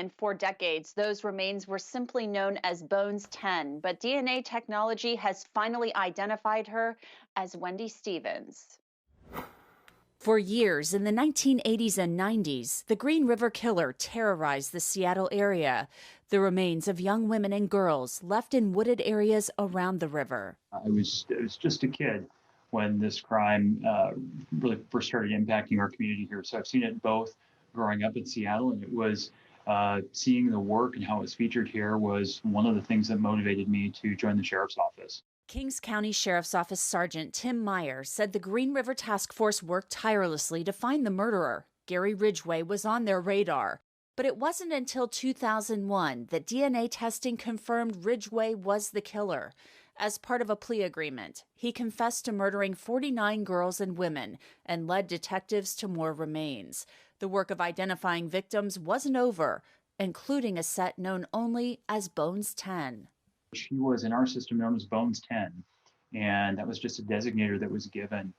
Brian, for decades, those remains were simply known as Bones 10, but DNA technology has finally identified her as Wendy Stevens. For years in the 1980s and 90s, the Green River Killer terrorized the Seattle area. The remains of young women and girls left in wooded areas around the river. I was just a kid when this crime really first started impacting our community here. So I've seen it both growing up in Seattle, and it was seeing the work and how it was featured here was one of the things that motivated me to join the sheriff's office. Kings County Sheriff's Office Sergeant Tim Meyer said the Green River Task Force worked tirelessly to find the murderer. Gary Ridgway was on their radar. But it wasn't until 2001 that DNA testing confirmed Ridgway was the killer. As part of a plea agreement, he confessed to murdering 49 girls and women and led detectives to more remains. The work of identifying victims wasn't over, including a set known only as Bones 10. She was in our system known as Bones 10, and that was just a designator that was given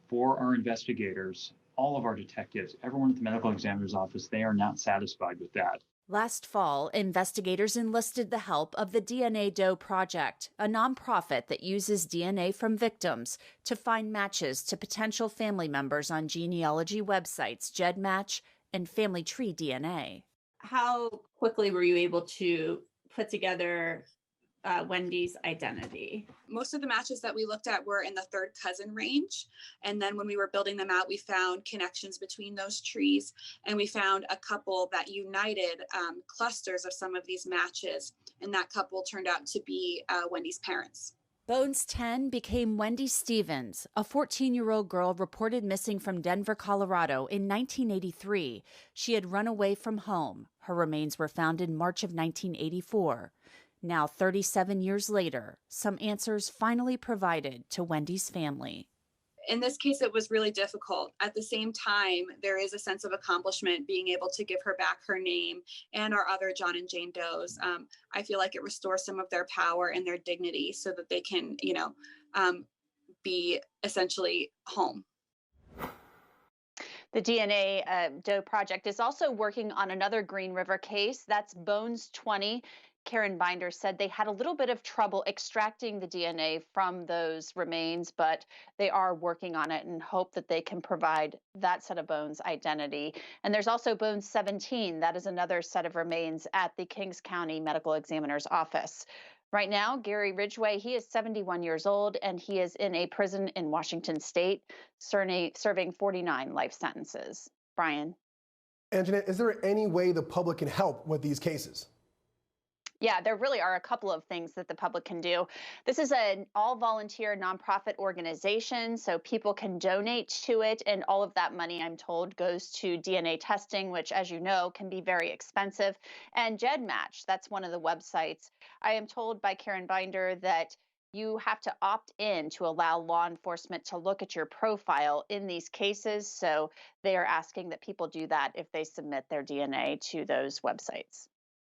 for our investigators. All of our detectives, everyone at the medical examiner's office, they are not satisfied with that. Last fall, investigators enlisted the help of the DNA Doe Project, a nonprofit that uses DNA from victims to find matches to potential family members on genealogy websites GEDmatch and Family Tree DNA. How quickly were you able to put together Wendy's identity? Most of the matches that we looked at were in the third cousin range. And then when we were building them out, we found connections between those trees. And we found a couple that united clusters of some of these matches. And that couple turned out to be Wendy's parents. Bones 10 became Wendy Stevens, a 14-year-old girl reported missing from Denver, Colorado in 1983. She had run away from home. Her remains were found in March of 1984. Now, 37 years later, some answers finally provided to Wendy's family. In this case, it was really difficult. At the same time, there is a sense of accomplishment being able to give her back her name and our other John and Jane Does. I feel like it restores some of their power and their dignity so that they can, be essentially home. The DNA Doe Project is also working on another Green River case. That's Bones 20. Karen Binder said they had a little bit of trouble extracting the DNA from those remains, but they are working on it and hope that they can provide that set of bones identity. And there's also Bones 17. That is another set of remains at the Kings County Medical Examiner's office. Right now, Gary Ridgway, he is 71 years old, and he is in a prison in Washington State, serving 49 life sentences. Brian. And Jeanette, is there any way the public can help with these cases? Yeah, there really are a couple of things that the public can do. This is an all-volunteer nonprofit organization, so people can donate to it, and all of that money, I'm told, goes to DNA testing, which, as you know, can be very expensive. And GEDmatch, that's one of the websites. I am told by Karen Binder that you have to opt in to allow law enforcement to look at your profile in these cases, so they are asking that people do that if they submit their DNA to those websites.